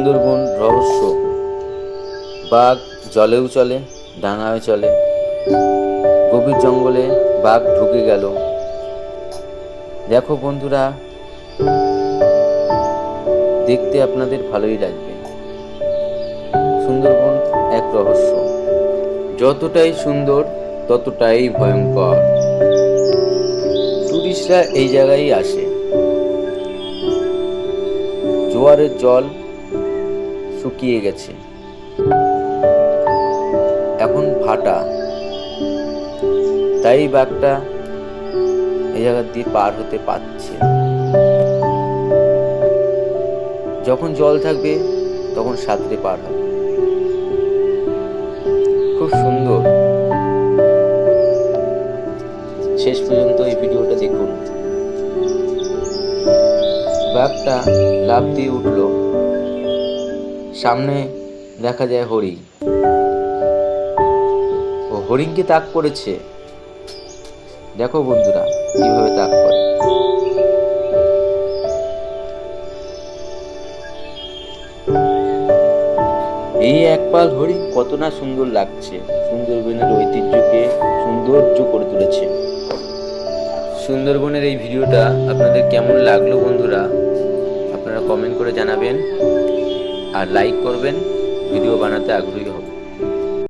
সুন্দরবন রহস্য। বাঘ জলেও চলে, ডাঙায় চলে। গভীর জঙ্গলে বাঘ ঢুকে গেল। দেখো বন্ধুরা, দেখতে আপনাদের ভালোই লাগবে। সুন্দরবন এক রহস্য, যতটাই সুন্দর ততটাই ভয়ঙ্কর। টুরিস্টরা এই জায়গায় আসে। জোয়ারের জল শুকিয়ে গেছে, এখন ভাটা, তাই বাঘটা এই জায়গা দিয়ে পার হতে পারছে। যখন জল থাকবে তখন সাঁতরে পার হবে। খুব সুন্দর। শেষ পর্যন্ত এই ভিডিওটা দেখুন। বাঘটা লাফ দিয়ে উঠল, সামনে দেখা যায় হরিণ। ও হরিণকে তাক করেছে। দেখো বন্ধুরা কিভাবে তাক করে। এই একপাল হরিণ কত না সুন্দর লাগছে, সুন্দরবনের ঐতিহ্যকে সৌন্দর্য করে তুলেছে। সুন্দরবনের এই ভিডিওটা আপনাদের কেমন লাগলো বন্ধুরা, আপনারা কমেন্ট করে জানাবেন আর লাইক করবেন, ভিডিও বানাতে আগ্রহী হব।